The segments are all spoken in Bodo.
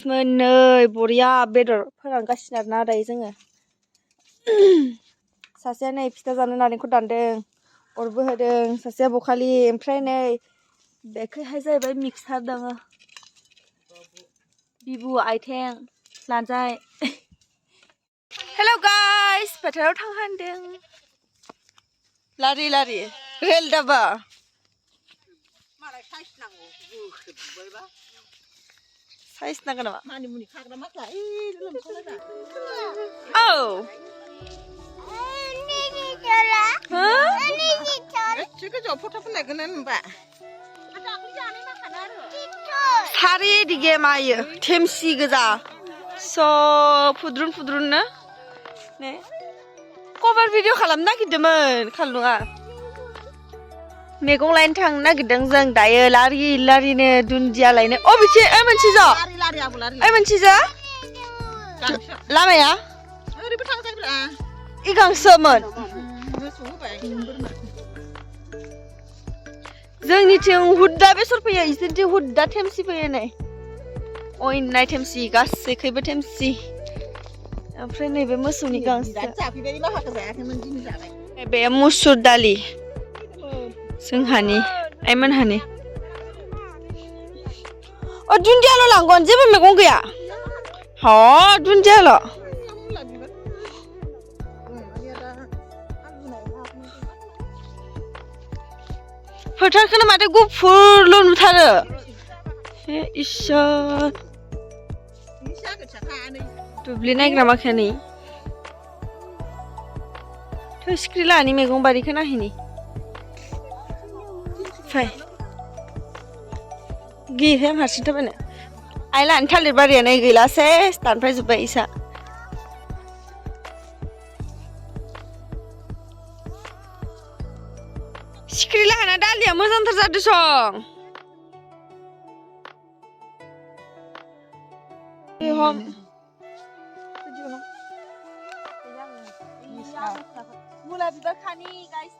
मोननै बरिया बेदर फोरानगासिनो आरोना दायो जोङो सासेया नै फिथा जानो नारेंखल दानदों अरबो होदों सासेया बखालि ओमफ्राय नै बेखैहाय जाहैबाय मिक्सार दङ बिबु आइथें लानजाय हेल' गाइस फोथाराव थांहांदों लारि लारि रेल दाबा साइज नांगौ नामा औ सारि दिगे मायो थेमसि गोजा सब फुद्रुन फुद्रुननो ने कभार भिडिअ खालामनो नागिरदोंमोन खालुङा मैगं लायनो थांनो नागिरदों जों दायो लारि लारिनो दुन्दिया लायनो अ बिथि ओइ मोनसे जा ओइ मोनसे जा लामाया ओरैबो थांजायोब्रा इ गांसोमोन जोंनिथिं हुद्दा बेसर फैयो इसोरथिं हुद्दा थेमसि फैयो नै अयनाय थेमसि गासैखैबो थेमसि ओमफ्राय नैबे मोसौनि गांसो बे मुसुर दालि जोंहानि आइमोनहानि अ दुन्दियाल' लांगोन जेबो मैगं गैया ह दुन्दियाल' फोथारखौनो माथो गुफुरल' नुथारो हे इसोर दुब्लि नायग्रा माखानि थ' सिख्रि लानि मैगं बारिखौ नायहैनि फाय गिहाय आं हारसिं थाबायनो आइ लानि थालिर बारियानो गैला सेस दानफायजोब्बाय इसा सिख्रि लाहाना दालिया मोजांथार जादों सं मुला बिबार खानि गाइस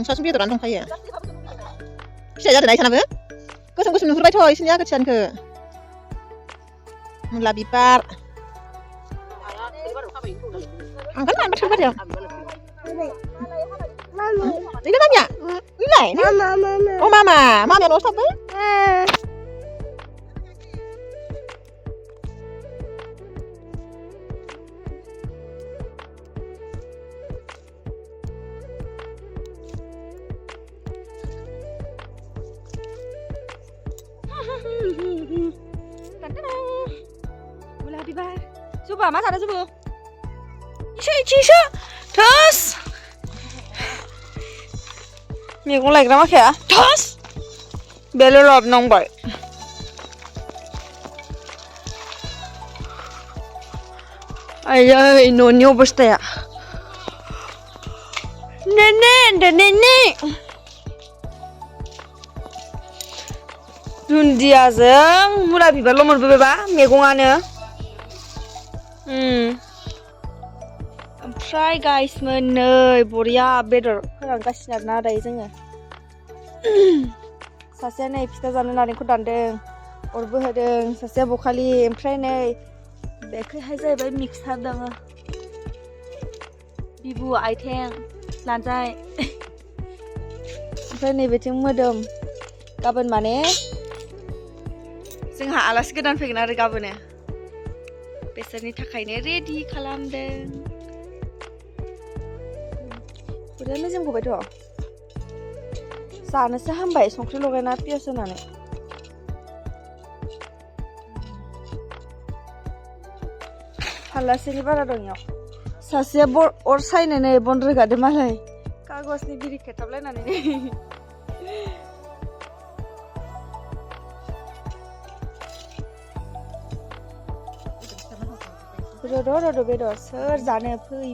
सासे बेदरानो दंखायो फिसा जादोंना इसोरनाबो गोसोम गोसोम नुहुरबायथ' इसोरनि आगोथियानिखौ मुला बिबार थांगोन मानबा थांबारियाव नैलाय मामिया नैलाय अ मामाया न'आव थाबाय मुला बिबार coba mas ada coba isu terus मैगं लायग्रा माखाया terus बेलर नांबाय आयै न'नि अबस्थाया नेने दुन्दियाजों मुला बिबारल' मोनबोबायबा मैगंआनो ओमफ्राय गाइस मोननै बरिया बेदर फोरानगासिनो आरोना दायो जोङो सासेया नै फिथा जानो नारेंखल दानदों अरबो होदों सासेया बखालि ओमफ्राय नै बेखैहाय जाहैबाय मिक्सार दङ बिबु आइथें लानजाय ओमफ्राय नैबेथिं मोदोम गाबोन माने जोंहा आलासि गोदान फैगोन आरो गाबोनो बेसोरनि थाखायनो रेडि खालामदों बुरजा मेजेम गबायथ' जानोसो हामबाय संख्रि लगायना पियास होनानै फाल्लासेनि बारा दं इयाव सासेया अर सायनो बन रोगादो मालाय कागजनि बिरि खेथाबलायनानै रद' बेदर सोर जानो फै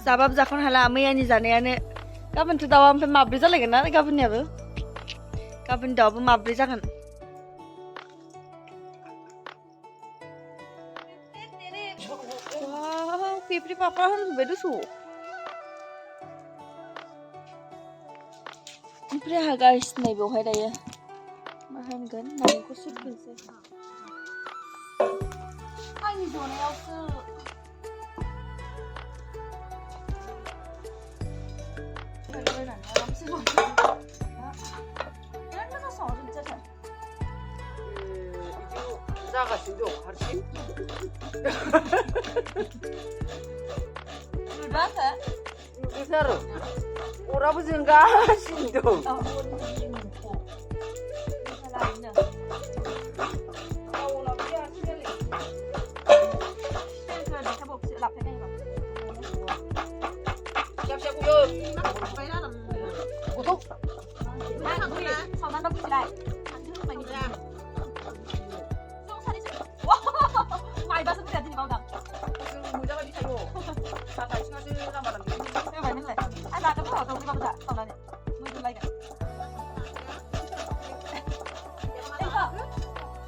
जाबाबो जाख'नो हाला मैयानि जानायानो गाबोनथ' दाउआ ओमफ्राय माब्रै जालायगोन ना गाबोननियाबो गाबोन दाउआबो माब्रै जागोन 와, 피프리 파파 하는 왜 이러소? ओमफ्राय हागासिनो बेवहाय दायो मा होनगोन नालेंखर सुरखिनोसै आंनि जनायावसो फैबायनानै आरामसे ज'नो बिराद मोजां सङो 진짜 잘 이제 나가신도 하르신? 물밭에 그사로 오라부진가 신도.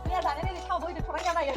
Bây giờ này thì sau với được không anh em này